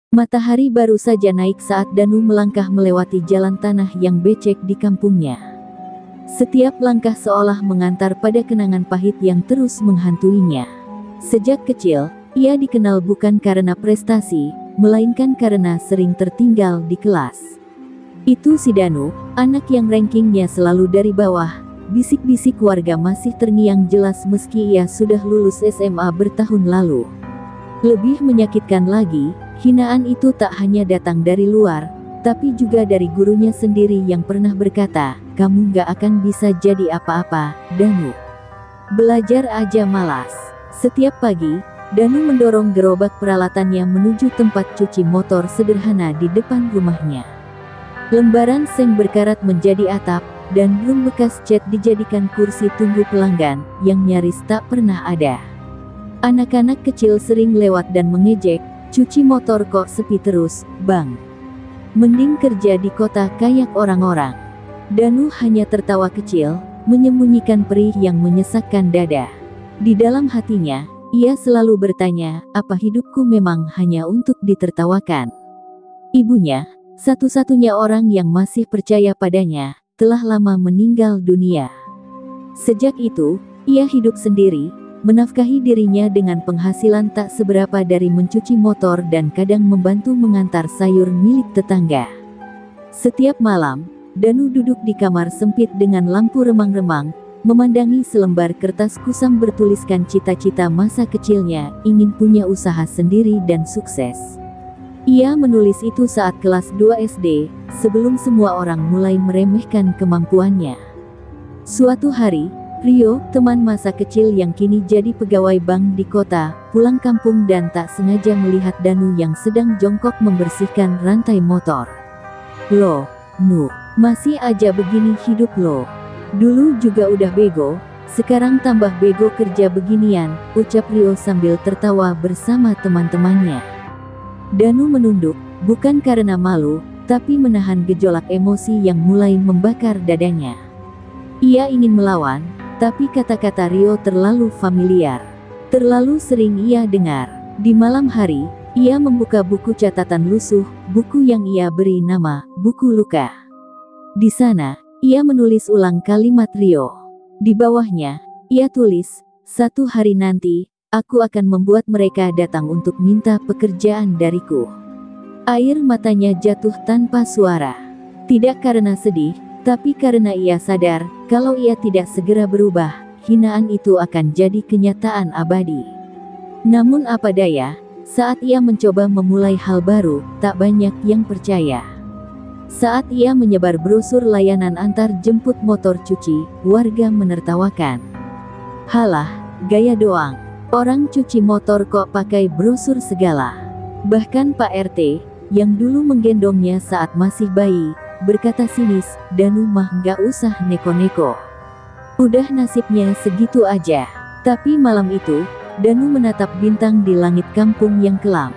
Matahari baru saja naik saat Danu melangkah melewati jalan tanah yang becek di kampungnya. Setiap langkah seolah mengantar pada kenangan pahit yang terus menghantuinya. Sejak kecil, ia dikenal bukan karena prestasi, melainkan karena sering tertinggal di kelas. Itu si Danu, anak yang rankingnya selalu dari bawah. Bisik-bisik warga masih terngiang jelas meski ia sudah lulus SMA bertahun lalu. Lebih menyakitkan lagi, hinaan itu tak hanya datang dari luar, tapi juga dari gurunya sendiri yang pernah berkata, "Kamu gak akan bisa jadi apa-apa, Danu. Belajar aja malas." Setiap pagi, Danu mendorong gerobak peralatannya menuju tempat cuci motor sederhana di depan rumahnya. Lembaran seng berkarat menjadi atap, dan drum bekas cat dijadikan kursi tunggu pelanggan, yang nyaris tak pernah ada. Anak-anak kecil sering lewat dan mengejek, "Cuci motor kok sepi terus, Bang? Mending kerja di kota kayak orang-orang." Danu hanya tertawa kecil, menyembunyikan perih yang menyesakkan dada. Di dalam hatinya, ia selalu bertanya, apa hidupku memang hanya untuk ditertawakan? Ibunya, satu-satunya orang yang masih percaya padanya, telah lama meninggal dunia. Sejak itu, ia hidup sendiri, menafkahi dirinya dengan penghasilan tak seberapa dari mencuci motor dan kadang membantu mengantar sayur milik tetangga. Setiap malam, Danu duduk di kamar sempit dengan lampu remang-remang, memandangi selembar kertas kusam bertuliskan cita-cita masa kecilnya, ingin punya usaha sendiri dan sukses. Ia menulis itu saat kelas 2 SD, sebelum semua orang mulai meremehkan kemampuannya. Suatu hari, Rio, teman masa kecil yang kini jadi pegawai bank di kota, pulang kampung dan tak sengaja melihat Danu yang sedang jongkok membersihkan rantai motor. "Loh, Nu, masih aja begini hidup lo. Dulu juga udah bego, sekarang tambah bego kerja beginian," ucap Rio sambil tertawa bersama teman-temannya. Danu menunduk, bukan karena malu, tapi menahan gejolak emosi yang mulai membakar dadanya. Ia ingin melawan, tapi kata-kata Rio terlalu familiar. Terlalu sering ia dengar. Di malam hari, ia membuka buku catatan lusuh, buku yang ia beri nama, buku luka. Di sana, ia menulis ulang kalimat Rio. Di bawahnya, ia tulis, "Satu hari nanti, aku akan membuat mereka datang untuk minta pekerjaan dariku." Air matanya jatuh tanpa suara. Tidak karena sedih, tapi karena ia sadar, kalau ia tidak segera berubah, hinaan itu akan jadi kenyataan abadi. Namun apa daya, saat ia mencoba memulai hal baru, tak banyak yang percaya. Saat ia menyebar brosur layanan antar jemput motor cuci, warga menertawakan. "Halah, gaya doang. Orang cuci motor kok pakai brosur segala." Bahkan Pak RT, yang dulu menggendongnya saat masih bayi, berkata sinis, "Danu mah gak usah neko-neko. Udah nasibnya segitu aja." Tapi malam itu, Danu menatap bintang di langit kampung yang kelam.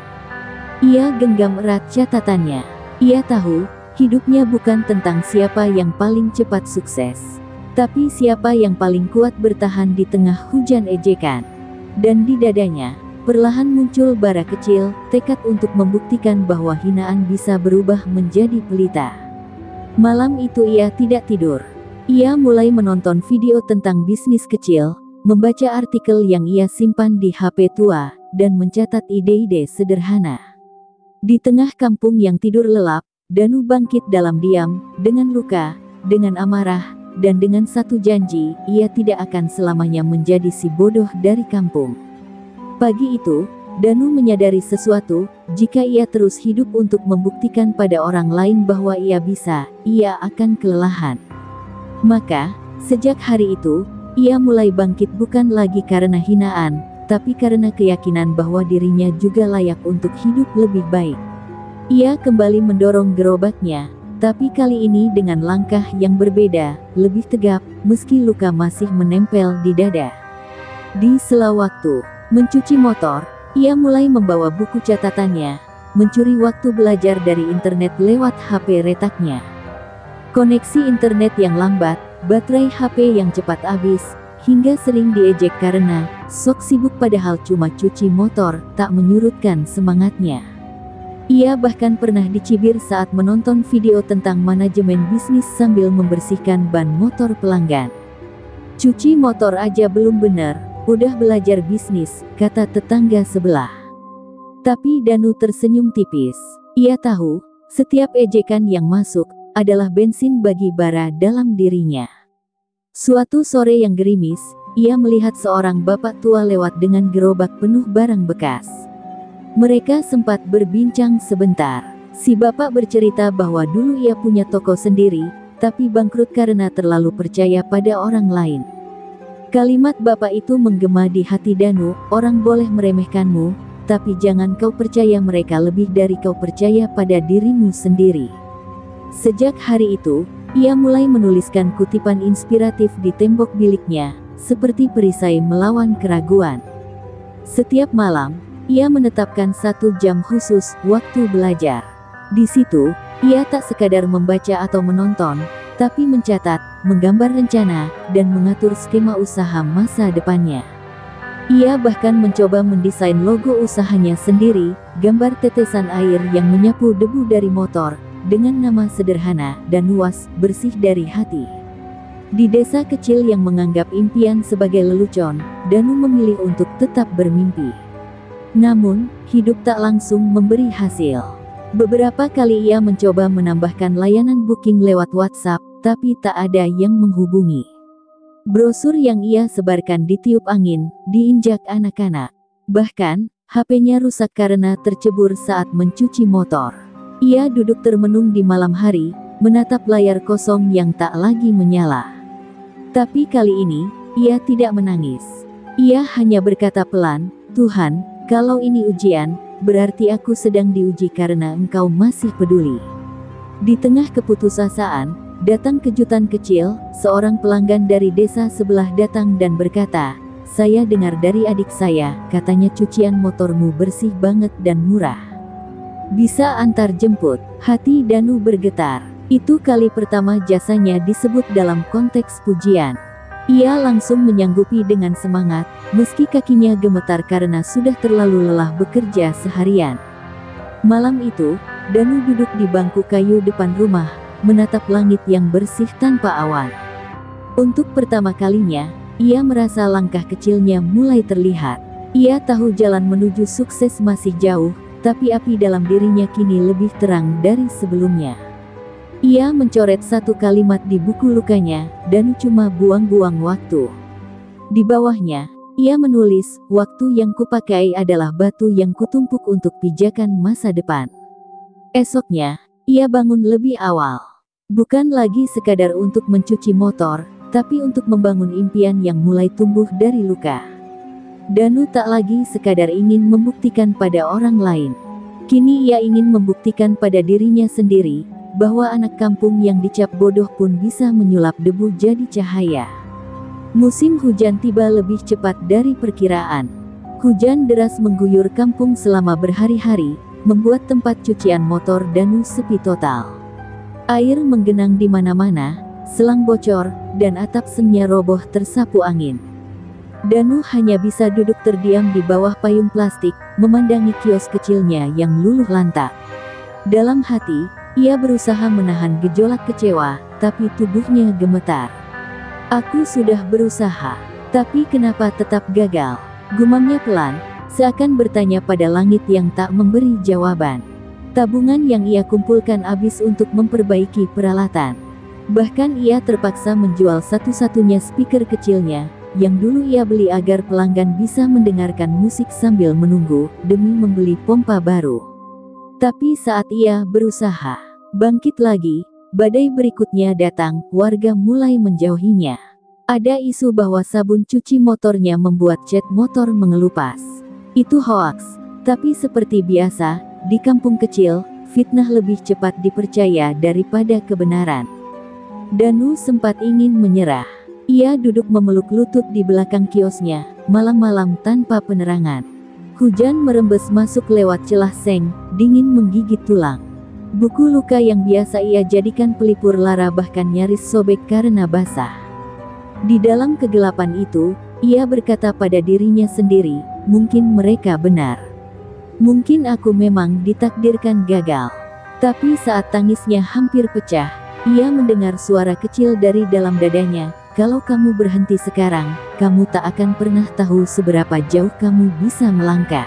Ia genggam erat catatannya. Ia tahu, hidupnya bukan tentang siapa yang paling cepat sukses, tapi siapa yang paling kuat bertahan di tengah hujan ejekan. Dan di dadanya, perlahan muncul bara kecil, tekad untuk membuktikan bahwa hinaan bisa berubah menjadi pelita. Malam itu ia tidak tidur. Ia mulai menonton video tentang bisnis kecil, membaca artikel yang ia simpan di HP tua, dan mencatat ide-ide sederhana. Di tengah kampung yang tidur lelap, Danu bangkit dalam diam, dengan luka, dengan amarah, dan dengan satu janji, ia tidak akan selamanya menjadi si bodoh dari kampung. Pagi itu, Danu menyadari sesuatu, jika ia terus hidup untuk membuktikan pada orang lain bahwa ia bisa, ia akan kelelahan. Maka, sejak hari itu, ia mulai bangkit bukan lagi karena hinaan, tapi karena keyakinan bahwa dirinya juga layak untuk hidup lebih baik. Ia kembali mendorong gerobaknya, tapi kali ini dengan langkah yang berbeda, lebih tegap, meski luka masih menempel di dada. Di sela waktu mencuci motor, ia mulai membawa buku catatannya, mencuri waktu belajar dari internet lewat HP retaknya. Koneksi internet yang lambat, baterai HP yang cepat habis, hingga sering diejek karena sok sibuk padahal cuma cuci motor, tak menyurutkan semangatnya. Ia bahkan pernah dicibir saat menonton video tentang manajemen bisnis sambil membersihkan ban motor pelanggan. "Cuci motor aja belum bener, udah belajar bisnis," kata tetangga sebelah. Tapi Danu tersenyum tipis. Ia tahu, setiap ejekan yang masuk adalah bensin bagi bara dalam dirinya. Suatu sore yang gerimis, ia melihat seorang bapak tua lewat dengan gerobak penuh barang bekas. Mereka sempat berbincang sebentar. Si bapak bercerita bahwa dulu ia punya toko sendiri, tapi bangkrut karena terlalu percaya pada orang lain. Kalimat bapak itu menggema di hati Danu, "Orang boleh meremehkanmu, tapi jangan kau percaya mereka lebih dari kau percaya pada dirimu sendiri." Sejak hari itu, ia mulai menuliskan kutipan inspiratif di tembok biliknya, seperti perisai melawan keraguan. Setiap malam, ia menetapkan 1 jam khusus waktu belajar. Di situ, ia tak sekadar membaca atau menonton, tapi mencatat, menggambar rencana, dan mengatur skema usaha masa depannya. Ia bahkan mencoba mendesain logo usahanya sendiri, gambar tetesan air yang menyapu debu dari motor, dengan nama sederhana dan luas, bersih dari hati. Di desa kecil yang menganggap impian sebagai lelucon, Danu memilih untuk tetap bermimpi. Namun, hidup tak langsung memberi hasil. Beberapa kali ia mencoba menambahkan layanan booking lewat WhatsApp, tapi tak ada yang menghubungi. Brosur yang ia sebarkan ditiup angin, diinjak anak-anak. Bahkan, HP-nya rusak karena tercebur saat mencuci motor. Ia duduk termenung di malam hari, menatap layar kosong yang tak lagi menyala. Tapi kali ini, ia tidak menangis. Ia hanya berkata pelan, "Tuhan, kalau ini ujian, berarti aku sedang diuji karena Engkau masih peduli." Di tengah keputusasaan, datang kejutan kecil. Seorang pelanggan dari desa sebelah datang dan berkata, "Saya dengar dari adik saya, katanya cucian motormu bersih banget dan murah. Bisa antar jemput?" Hati Danu bergetar. Itu kali pertama jasanya disebut dalam konteks pujian. Ia langsung menyanggupi dengan semangat, meski kakinya gemetar karena sudah terlalu lelah bekerja seharian. Malam itu, Danu duduk di bangku kayu depan rumah, menatap langit yang bersih tanpa awan. Untuk pertama kalinya, ia merasa langkah kecilnya mulai terlihat. Ia tahu jalan menuju sukses masih jauh, tapi api dalam dirinya kini lebih terang dari sebelumnya. Ia mencoret 1 kalimat di buku lukanya, "Dan cuma buang-buang waktu." Di bawahnya, ia menulis, "Waktu yang kupakai adalah batu yang kutumpuk untuk pijakan masa depan." Esoknya, ia bangun lebih awal. Bukan lagi sekadar untuk mencuci motor, tapi untuk membangun impian yang mulai tumbuh dari luka. Danu tak lagi sekadar ingin membuktikan pada orang lain. Kini ia ingin membuktikan pada dirinya sendiri, bahwa anak kampung yang dicap bodoh pun bisa menyulap debu jadi cahaya. Musim hujan tiba lebih cepat dari perkiraan. Hujan deras mengguyur kampung selama berhari-hari, membuat tempat cucian motor Danu sepi total. Air menggenang di mana-mana, selang bocor, dan atap sennya roboh tersapu angin. Danu hanya bisa duduk terdiam di bawah payung plastik, memandangi kios kecilnya yang luluh lantak. Dalam hati, ia berusaha menahan gejolak kecewa, tapi tubuhnya gemetar. "Aku sudah berusaha, tapi kenapa tetap gagal?" gumamnya pelan, seakan bertanya pada langit yang tak memberi jawaban. Tabungan yang ia kumpulkan habis untuk memperbaiki peralatan. Bahkan ia terpaksa menjual satu-satunya speaker kecilnya, yang dulu ia beli agar pelanggan bisa mendengarkan musik sambil menunggu, demi membeli pompa baru. Tapi saat ia berusaha bangkit lagi, badai berikutnya datang. Warga mulai menjauhinya. Ada isu bahwa sabun cuci motornya membuat cat motor mengelupas. Itu hoaks. Tapi seperti biasa, di kampung kecil, fitnah lebih cepat dipercaya daripada kebenaran. Danu sempat ingin menyerah. Ia duduk memeluk lutut di belakang kiosnya, malam-malam tanpa penerangan. Hujan merembes masuk lewat celah seng, dingin menggigit tulang. Buku luka yang biasa ia jadikan pelipur lara bahkan nyaris sobek karena basah. Di dalam kegelapan itu, ia berkata pada dirinya sendiri, mungkin mereka benar. Mungkin aku memang ditakdirkan gagal. Tapi saat tangisnya hampir pecah, ia mendengar suara kecil dari dalam dadanya, kalau kamu berhenti sekarang, kamu tak akan pernah tahu seberapa jauh kamu bisa melangkah.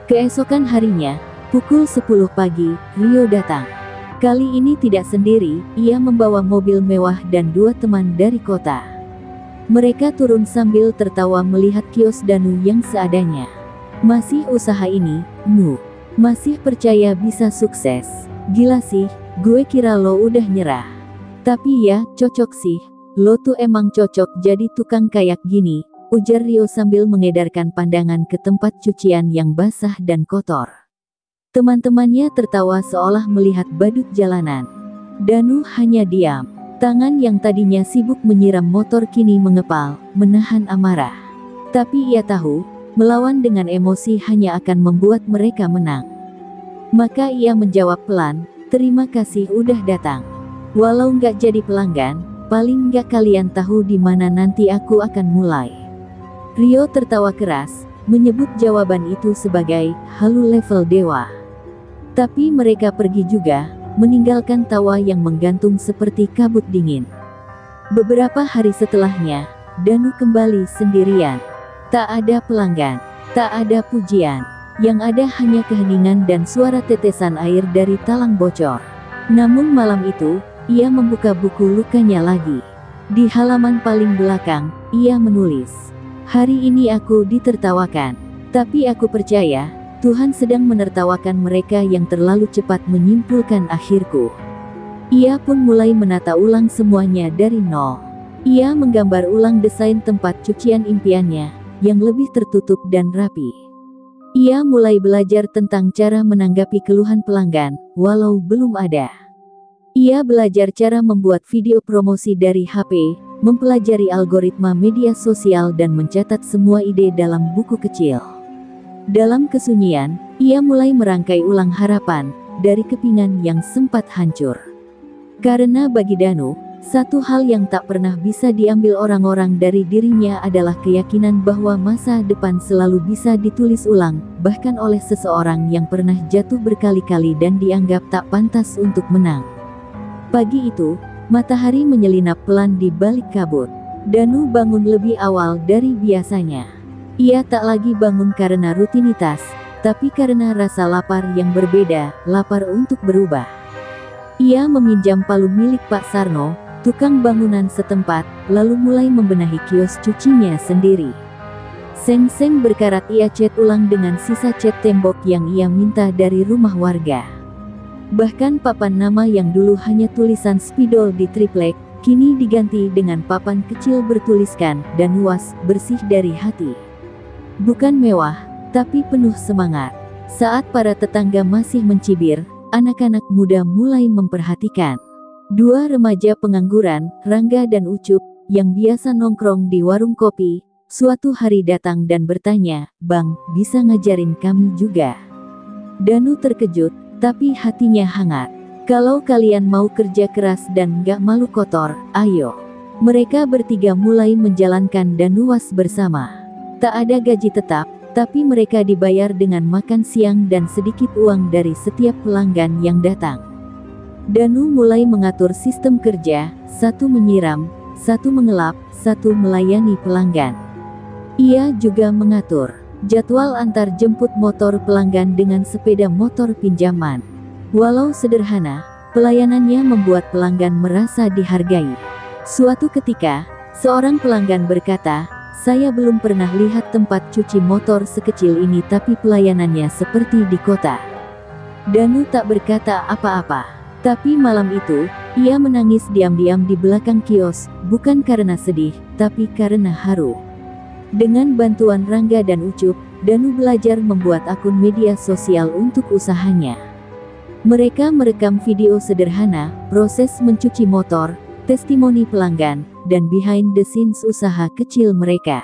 Keesokan harinya, pukul 10 pagi, Rio datang. Kali ini tidak sendiri, ia membawa mobil mewah dan 2 teman dari kota. Mereka turun sambil tertawa melihat kios Danu yang seadanya. Masih usaha ini, Nu? Masih percaya bisa sukses? Gila sih, gue kira lo udah nyerah. Tapi ya, cocok sih. Lo tuh emang cocok jadi tukang kayak gini, ujar Rio sambil mengedarkan pandangan ke tempat cucian yang basah dan kotor. Teman-temannya tertawa seolah melihat badut jalanan. Danu hanya diam. Tangan yang tadinya sibuk menyiram motor kini mengepal, menahan amarah. Tapi ia tahu, melawan dengan emosi hanya akan membuat mereka menang. Maka ia menjawab pelan, terima kasih udah datang. Walau nggak jadi pelanggan, paling nggak kalian tahu di mana nanti aku akan mulai. Rio tertawa keras, menyebut jawaban itu sebagai halu level dewa. Tapi mereka pergi juga, meninggalkan tawa yang menggantung seperti kabut dingin. Beberapa hari setelahnya, Danu kembali sendirian. Tak ada pelanggan, tak ada pujian. Yang ada hanya keheningan dan suara tetesan air dari talang bocor. Namun malam itu, ia membuka buku lukanya lagi. Di halaman paling belakang, ia menulis, hari ini aku ditertawakan. Tapi aku percaya, Tuhan sedang menertawakan mereka yang terlalu cepat menyimpulkan akhirku. Ia pun mulai menata ulang semuanya dari nol. Ia menggambar ulang desain tempat cucian impiannya, yang lebih tertutup dan rapi. Ia mulai belajar tentang cara menanggapi keluhan pelanggan, walau belum ada. Ia belajar cara membuat video promosi dari HP, mempelajari algoritma media sosial dan mencatat semua ide dalam buku kecil. Dalam kesunyian, ia mulai merangkai ulang harapan, dari kepingan yang sempat hancur. Karena bagi Danu, satu hal yang tak pernah bisa diambil orang-orang dari dirinya adalah keyakinan bahwa masa depan selalu bisa ditulis ulang, bahkan oleh seseorang yang pernah jatuh berkali-kali dan dianggap tak pantas untuk menang. Pagi itu, matahari menyelinap pelan di balik kabut. Danu bangun lebih awal dari biasanya. Ia tak lagi bangun karena rutinitas, tapi karena rasa lapar yang berbeda, lapar untuk berubah. Ia meminjam palu milik Pak Sarno, tukang bangunan setempat, lalu mulai membenahi kios cucinya sendiri. Seng-seng berkarat ia cat ulang dengan sisa cat tembok yang ia minta dari rumah warga. Bahkan papan nama yang dulu hanya tulisan spidol di triplek, kini diganti dengan papan kecil bertuliskan, dan luas, bersih dari hati. Bukan mewah, tapi penuh semangat. Saat para tetangga masih mencibir, anak-anak muda mulai memperhatikan. 2 remaja pengangguran, Rangga dan Ucup, yang biasa nongkrong di warung kopi, suatu hari datang dan bertanya, "Bang, bisa ngajarin kami juga?" Danu terkejut, tapi hatinya hangat. "Kalau kalian mau kerja keras dan gak malu kotor, ayo." Mereka bertiga mulai menjalankan Danuwas bersama. Tak ada gaji tetap, tapi mereka dibayar dengan makan siang dan sedikit uang dari setiap pelanggan yang datang. Danu mulai mengatur sistem kerja, 1 menyiram, 1 mengelap, 1 melayani pelanggan. Ia juga mengatur jadwal antar jemput motor pelanggan dengan sepeda motor pinjaman. Walau sederhana, pelayanannya membuat pelanggan merasa dihargai. Suatu ketika, seorang pelanggan berkata, "Saya belum pernah lihat tempat cuci motor sekecil ini, tapi pelayanannya seperti di kota." Danu tak berkata apa-apa. Tapi malam itu, ia menangis diam-diam di belakang kios, bukan karena sedih, tapi karena haru. Dengan bantuan Rangga dan Ucup, Danu belajar membuat akun media sosial untuk usahanya. Mereka merekam video sederhana, proses mencuci motor, testimoni pelanggan, dan behind the scenes usaha kecil mereka.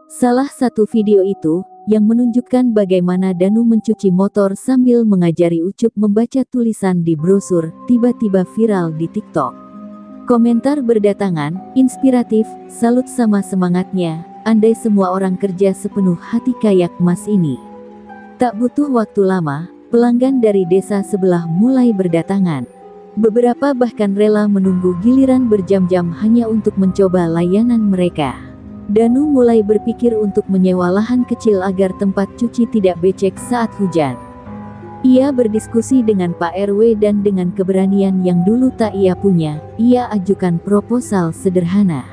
Salah satu video itu, yang menunjukkan bagaimana Danu mencuci motor sambil mengajari Ucup membaca tulisan di brosur, tiba-tiba viral di TikTok. Komentar berdatangan, inspiratif, salut sama semangatnya, andai semua orang kerja sepenuh hati kayak Mas ini. Tak butuh waktu lama, pelanggan dari desa sebelah mulai berdatangan. Beberapa bahkan rela menunggu giliran berjam-jam hanya untuk mencoba layanan mereka. Danu mulai berpikir untuk menyewa lahan kecil agar tempat cuci tidak becek saat hujan. Ia berdiskusi dengan Pak RW dan dengan keberanian yang dulu tak ia punya, ia ajukan proposal sederhana.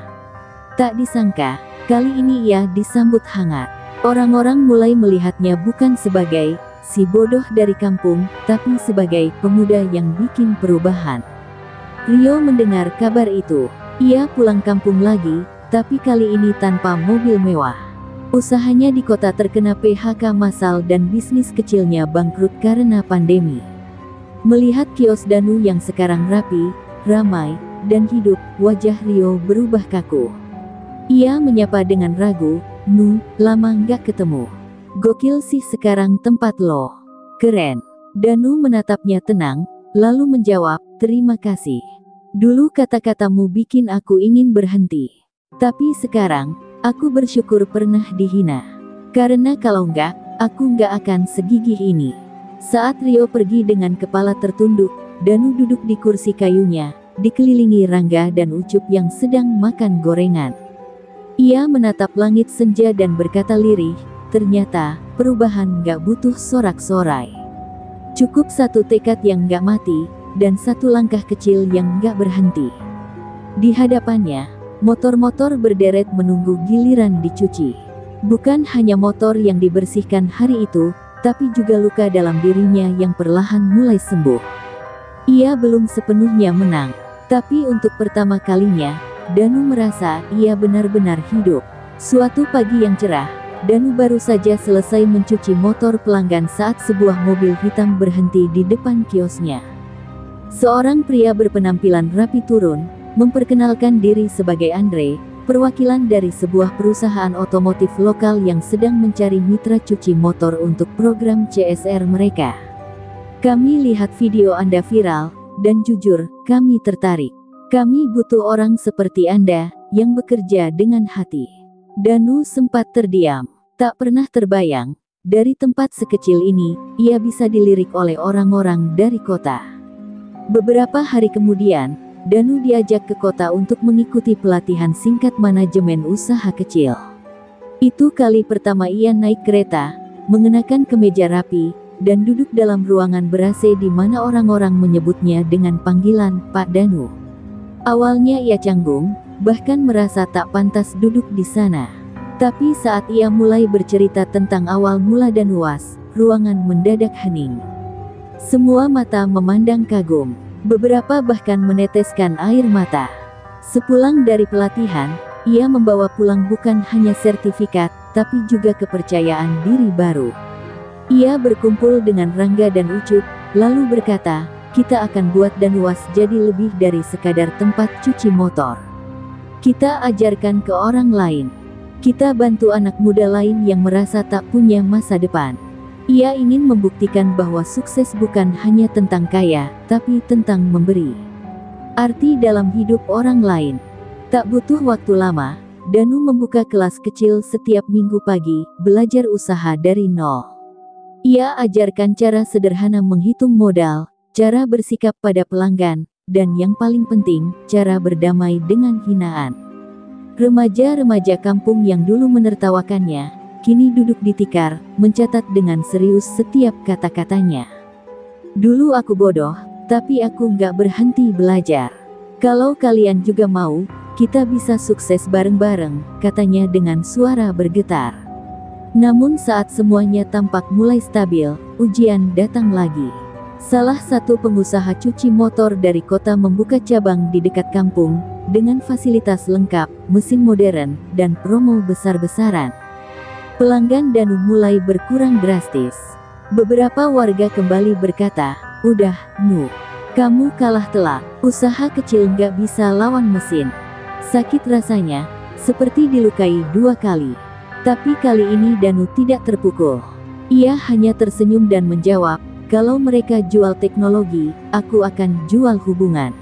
Tak disangka, kali ini ia disambut hangat. Orang-orang mulai melihatnya bukan sebagai si bodoh dari kampung, tapi sebagai pemuda yang bikin perubahan. Rio mendengar kabar itu. Ia pulang kampung lagi, tapi kali ini tanpa mobil mewah. Usahanya di kota terkena PHK massal dan bisnis kecilnya bangkrut karena pandemi. Melihat kios Danu yang sekarang rapi, ramai, dan hidup, wajah Rio berubah kaku. Ia menyapa dengan ragu, "Nu, lama nggak ketemu. Gokil sih sekarang tempat lo. Keren." Danu menatapnya tenang, lalu menjawab, "Terima kasih. Dulu kata-katamu bikin aku ingin berhenti. Tapi sekarang, aku bersyukur pernah dihina. Karena kalau enggak, aku nggak akan segigih ini." Saat Rio pergi dengan kepala tertunduk, Danu duduk di kursi kayunya, dikelilingi Rangga dan Ucup yang sedang makan gorengan. Ia menatap langit senja dan berkata lirih, "Ternyata, perubahan gak butuh sorak-sorai. Cukup satu tekad yang gak mati, dan satu langkah kecil yang gak berhenti." Di hadapannya, motor-motor berderet menunggu giliran dicuci. Bukan hanya motor yang dibersihkan hari itu, tapi juga luka dalam dirinya yang perlahan mulai sembuh. Ia belum sepenuhnya menang, tapi untuk pertama kalinya, Danu merasa ia benar-benar hidup. Suatu pagi yang cerah, Danu baru saja selesai mencuci motor pelanggan saat sebuah mobil hitam berhenti di depan kiosnya. Seorang pria berpenampilan rapi turun, memperkenalkan diri sebagai Andre, perwakilan dari sebuah perusahaan otomotif lokal yang sedang mencari mitra cuci motor untuk program CSR mereka. "Kami lihat video Anda viral, dan jujur, kami tertarik. Kami butuh orang seperti Anda, yang bekerja dengan hati." Danu sempat terdiam. Tak pernah terbayang, dari tempat sekecil ini, ia bisa dilirik oleh orang-orang dari kota. Beberapa hari kemudian, Danu diajak ke kota untuk mengikuti pelatihan singkat manajemen usaha kecil. Itu kali pertama ia naik kereta, mengenakan kemeja rapi, dan duduk dalam ruangan ber-AC di mana orang-orang menyebutnya dengan panggilan Pak Danu. Awalnya ia canggung, bahkan merasa tak pantas duduk di sana. Tapi saat ia mulai bercerita tentang awal mula dan UAS, ruangan mendadak hening. Semua mata memandang kagum. Beberapa bahkan meneteskan air mata. Sepulang dari pelatihan, ia membawa pulang bukan hanya sertifikat, tapi juga kepercayaan diri baru. Ia berkumpul dengan Rangga dan Ucup, lalu berkata, "Kita akan buat Danuwas jadi lebih dari sekadar tempat cuci motor. Kita ajarkan ke orang lain. Kita bantu anak muda lain yang merasa tak punya masa depan." Ia ingin membuktikan bahwa sukses bukan hanya tentang kaya, tapi tentang memberi arti dalam hidup orang lain. Tak butuh waktu lama, Danu membuka kelas kecil setiap minggu pagi, belajar usaha dari nol. Ia ajarkan cara sederhana menghitung modal, cara bersikap pada pelanggan, dan yang paling penting, cara berdamai dengan hinaan. Remaja-remaja kampung yang dulu menertawakannya, kini duduk di tikar, mencatat dengan serius setiap kata-katanya. "Dulu aku bodoh, tapi aku nggak berhenti belajar. Kalau kalian juga mau, kita bisa sukses bareng-bareng," katanya dengan suara bergetar. Namun saat semuanya tampak mulai stabil, ujian datang lagi. Salah satu pengusaha cuci motor dari kota membuka cabang di dekat kampung, dengan fasilitas lengkap, mesin modern, dan promo besar-besaran. Pelanggan Danu mulai berkurang drastis. Beberapa warga kembali berkata, "Udah, Nu. Kamu kalah telak. Usaha kecil nggak bisa lawan mesin." Sakit rasanya, seperti dilukai dua kali. Tapi kali ini Danu tidak terpukul. Ia hanya tersenyum dan menjawab, "Kalau mereka jual teknologi, aku akan jual hubungan."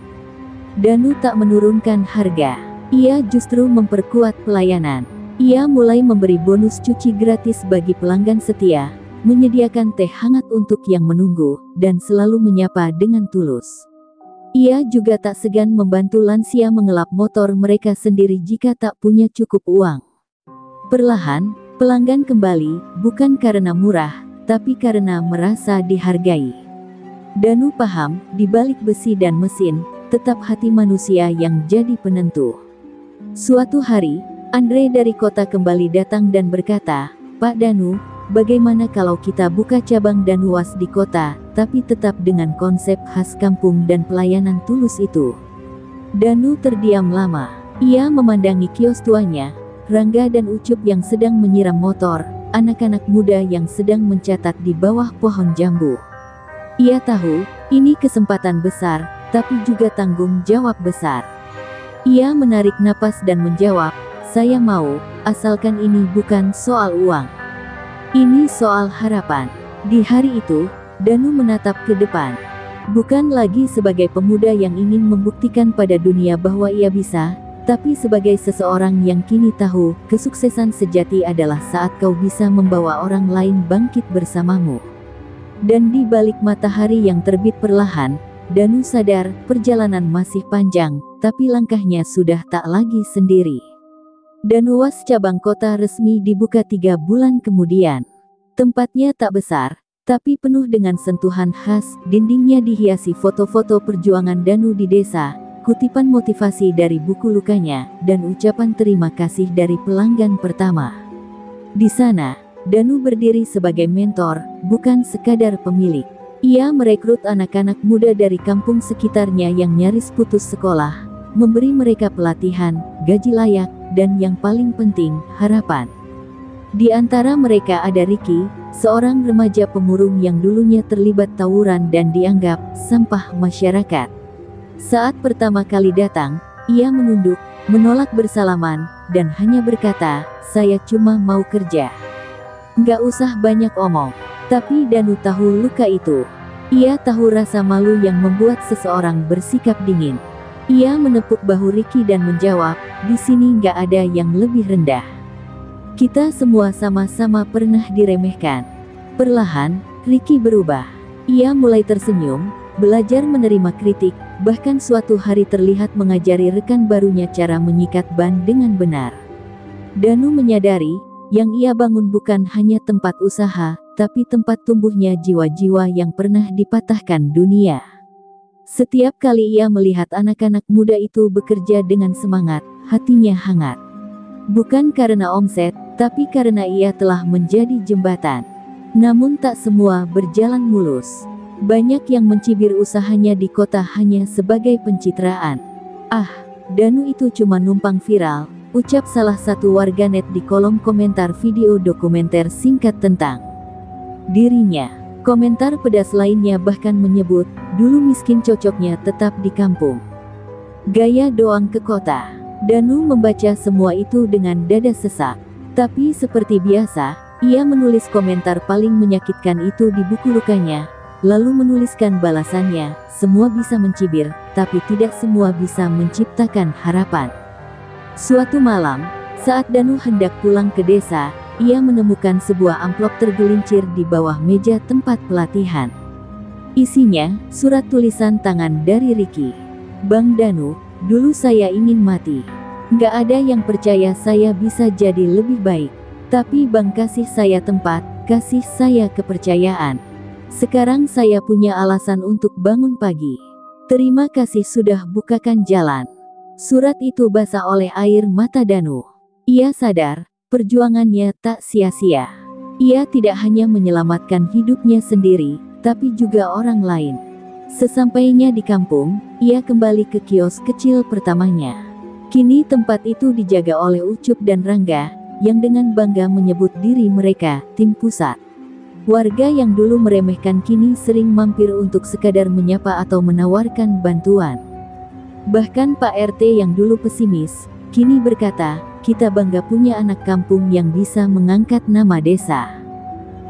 Danu tak menurunkan harga. Ia justru memperkuat pelayanan. Ia mulai memberi bonus cuci gratis bagi pelanggan setia, menyediakan teh hangat untuk yang menunggu, dan selalu menyapa dengan tulus. Ia juga tak segan membantu lansia mengelap motor mereka sendiri jika tak punya cukup uang. Perlahan, pelanggan kembali, bukan karena murah, tapi karena merasa dihargai. Danu paham, di balik besi dan mesin, tetap hati manusia yang jadi penentu. Suatu hari, Andre dari kota kembali datang dan berkata, "Pak Danu, bagaimana kalau kita buka cabang dan luas di kota, tapi tetap dengan konsep khas kampung dan pelayanan tulus itu?" Danu terdiam lama. Ia memandangi kios tuanya, Rangga dan Ucup yang sedang menyiram motor, anak-anak muda yang sedang mencatat di bawah pohon jambu. Ia tahu, ini kesempatan besar, tapi juga tanggung jawab besar. Ia menarik napas dan menjawab, "Saya mau, asalkan ini bukan soal uang. Ini soal harapan." Di hari itu, Danu menatap ke depan. Bukan lagi sebagai pemuda yang ingin membuktikan pada dunia bahwa ia bisa, tapi sebagai seseorang yang kini tahu, kesuksesan sejati adalah saat kau bisa membawa orang lain bangkit bersamamu. Dan di balik matahari yang terbit perlahan, Danu sadar perjalanan masih panjang, tapi langkahnya sudah tak lagi sendiri. Danuwas cabang kota resmi dibuka 3 bulan kemudian. Tempatnya tak besar, tapi penuh dengan sentuhan khas. Dindingnya dihiasi foto-foto perjuangan Danu di desa, kutipan motivasi dari buku lukanya, dan ucapan terima kasih dari pelanggan pertama. Di sana, Danu berdiri sebagai mentor, bukan sekadar pemilik. Ia merekrut anak-anak muda dari kampung sekitarnya yang nyaris putus sekolah, memberi mereka pelatihan, gaji layak, dan yang paling penting, harapan. Di antara mereka ada Ricky, seorang remaja pemurung yang dulunya terlibat tawuran dan dianggap sampah masyarakat. Saat pertama kali datang, ia menunduk, menolak bersalaman, dan hanya berkata, "Saya cuma mau kerja." Nggak usah banyak omong. Tapi Danu tahu luka itu. Ia tahu rasa malu yang membuat seseorang bersikap dingin. Ia menepuk bahu Ricky dan menjawab, "Di sini nggak ada yang lebih rendah. Kita semua sama-sama pernah diremehkan." Perlahan, Ricky berubah. Ia mulai tersenyum, belajar menerima kritik, bahkan suatu hari terlihat mengajari rekan barunya cara menyikat ban dengan benar. Danu menyadari, yang ia bangun bukan hanya tempat usaha, tapi tempat tumbuhnya jiwa-jiwa yang pernah dipatahkan dunia. Setiap kali ia melihat anak-anak muda itu bekerja dengan semangat, hatinya hangat. Bukan karena omset, tapi karena ia telah menjadi jembatan. Namun tak semua berjalan mulus. Banyak yang mencibir usahanya di kota hanya sebagai pencitraan. "Ah, Danu itu cuma numpang viral," ucap salah satu warganet di kolom komentar video dokumenter singkat tentang dirinya. Komentar pedas lainnya bahkan menyebut, dulu miskin cocoknya tetap di kampung. Gaya doang ke kota. Danu membaca semua itu dengan dada sesak. Tapi seperti biasa, ia menulis komentar paling menyakitkan itu di buku lukanya, lalu menuliskan balasannya, "Semua bisa mencibir, tapi tidak semua bisa menciptakan harapan." Suatu malam, saat Danu hendak pulang ke desa, ia menemukan sebuah amplop tergelincir di bawah meja tempat pelatihan. Isinya, surat tulisan tangan dari Ricky. "Bang Danu, dulu saya ingin mati. Nggak ada yang percaya saya bisa jadi lebih baik. Tapi Bang kasih saya tempat, kasih saya kepercayaan. Sekarang saya punya alasan untuk bangun pagi. Terima kasih sudah bukakan jalan." Surat itu basah oleh air mata Danu. Ia sadar, perjuangannya tak sia-sia. Ia tidak hanya menyelamatkan hidupnya sendiri, tapi juga orang lain. Sesampainya di kampung, ia kembali ke kios kecil pertamanya. Kini tempat itu dijaga oleh Ucup dan Rangga, yang dengan bangga menyebut diri mereka tim pusat. Warga yang dulu meremehkan kini sering mampir untuk sekadar menyapa atau menawarkan bantuan. Bahkan Pak RT yang dulu pesimis, kini berkata, "Kita bangga punya anak kampung yang bisa mengangkat nama desa."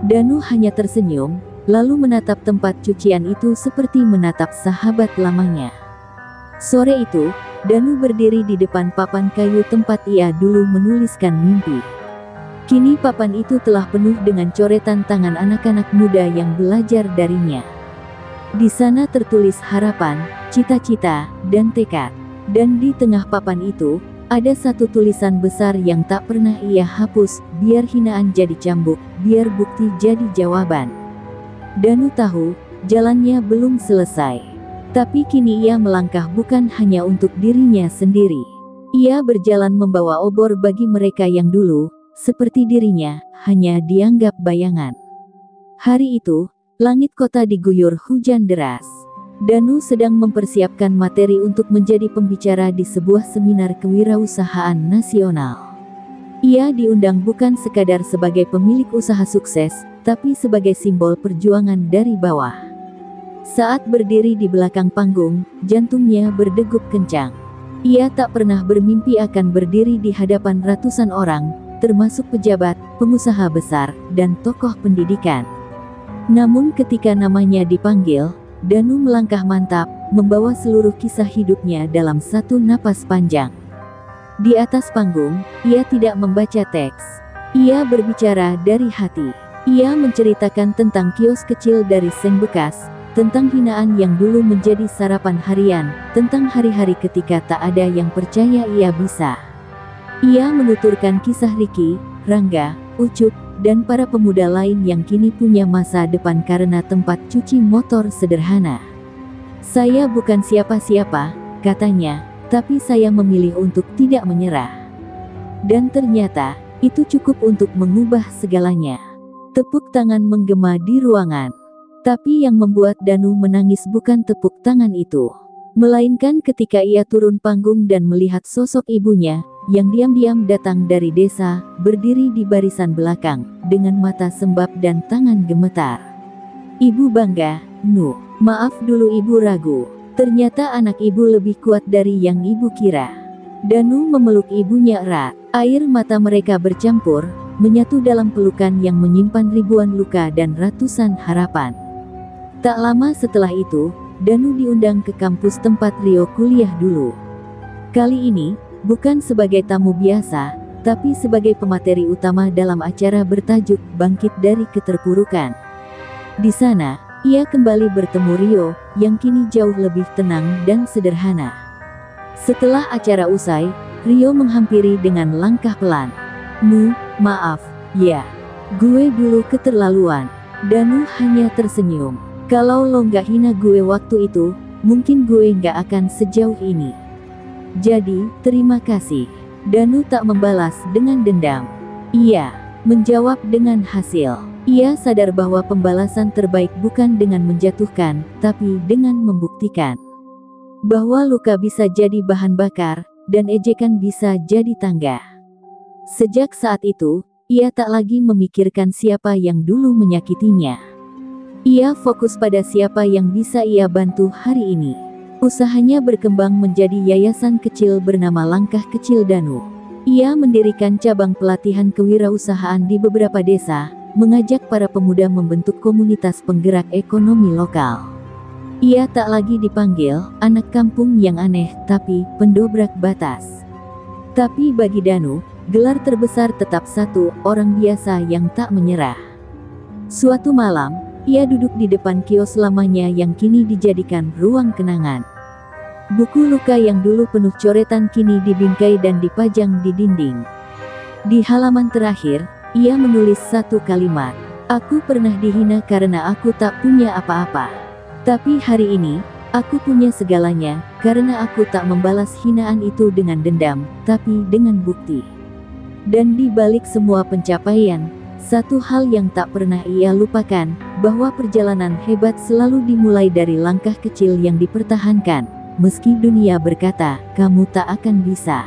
Danu hanya tersenyum, lalu menatap tempat cucian itu seperti menatap sahabat lamanya. Sore itu, Danu berdiri di depan papan kayu tempat ia dulu menuliskan mimpi. Kini papan itu telah penuh dengan coretan tangan anak-anak muda yang belajar darinya. Di sana tertulis harapan, cita-cita, dan tekad. Dan di tengah papan itu, ada satu tulisan besar yang tak pernah ia hapus, biar hinaan jadi cambuk, biar bukti jadi jawaban. Danu tahu, jalannya belum selesai. Tapi kini ia melangkah bukan hanya untuk dirinya sendiri. Ia berjalan membawa obor bagi mereka yang dulu, seperti dirinya, hanya dianggap bayangan. Hari itu, langit kota diguyur hujan deras. Danu sedang mempersiapkan materi untuk menjadi pembicara di sebuah seminar kewirausahaan nasional. Ia diundang bukan sekadar sebagai pemilik usaha sukses, tapi sebagai simbol perjuangan dari bawah. Saat berdiri di belakang panggung, jantungnya berdegup kencang. Ia tak pernah bermimpi akan berdiri di hadapan ratusan orang, termasuk pejabat, pengusaha besar, dan tokoh pendidikan. Namun ketika namanya dipanggil, Danu melangkah mantap, membawa seluruh kisah hidupnya dalam satu napas panjang. Di atas panggung, ia tidak membaca teks. Ia berbicara dari hati. Ia menceritakan tentang kios kecil dari seng bekas, tentang hinaan yang dulu menjadi sarapan harian, tentang hari-hari ketika tak ada yang percaya ia bisa. Ia menuturkan kisah Riki, Rangga, Ucup, dan para pemuda lain yang kini punya masa depan karena tempat cuci motor sederhana. Saya bukan siapa-siapa, katanya, tapi saya memilih untuk tidak menyerah. Dan ternyata, itu cukup untuk mengubah segalanya. Tepuk tangan menggema di ruangan. Tapi yang membuat Danu menangis bukan tepuk tangan itu, melainkan ketika ia turun panggung dan melihat sosok ibunya, yang diam-diam datang dari desa, berdiri di barisan belakang, dengan mata sembab dan tangan gemetar. Ibu bangga, "Nu, maaf dulu ibu ragu. Ternyata anak ibu lebih kuat dari yang ibu kira." Danu memeluk ibunya erat. Air mata mereka bercampur, menyatu dalam pelukan yang menyimpan ribuan luka dan ratusan harapan. Tak lama setelah itu, Danu diundang ke kampus tempat Rio kuliah dulu. Kali ini, bukan sebagai tamu biasa, tapi sebagai pemateri utama dalam acara bertajuk Bangkit dari Keterpurukan. Di sana, ia kembali bertemu Rio, yang kini jauh lebih tenang dan sederhana. Setelah acara usai, Rio menghampiri dengan langkah pelan. "Nu, maaf, ya. Gue dulu keterlaluan." Danu hanya tersenyum. "Kalau lo nggak hina gue waktu itu, mungkin gue nggak akan sejauh ini. Jadi, terima kasih." Danu tak membalas dengan dendam. Ia menjawab dengan hasil. Ia sadar bahwa pembalasan terbaik bukan dengan menjatuhkan, tapi dengan membuktikan bahwa luka bisa jadi bahan bakar, dan ejekan bisa jadi tangga. Sejak saat itu, ia tak lagi memikirkan siapa yang dulu menyakitinya. Ia fokus pada siapa yang bisa ia bantu hari ini. Usahanya berkembang menjadi yayasan kecil bernama Langkah Kecil Danu. Ia mendirikan cabang pelatihan kewirausahaan di beberapa desa, mengajak para pemuda membentuk komunitas penggerak ekonomi lokal. Ia tak lagi dipanggil anak kampung yang aneh, tapi pendobrak batas. Tapi bagi Danu, gelar terbesar tetap satu, orang biasa yang tak menyerah. Suatu malam, ia duduk di depan kios lamanya yang kini dijadikan ruang kenangan. Buku luka yang dulu penuh coretan kini dibingkai dan dipajang di dinding. Di halaman terakhir, ia menulis satu kalimat. "Aku pernah dihina karena aku tak punya apa-apa. Tapi hari ini, aku punya segalanya, karena aku tak membalas hinaan itu dengan dendam, tapi dengan bukti." Dan di balik semua pencapaian, satu hal yang tak pernah ia lupakan, bahwa perjalanan hebat selalu dimulai dari langkah kecil yang dipertahankan, meski dunia berkata, "Kamu tak akan bisa."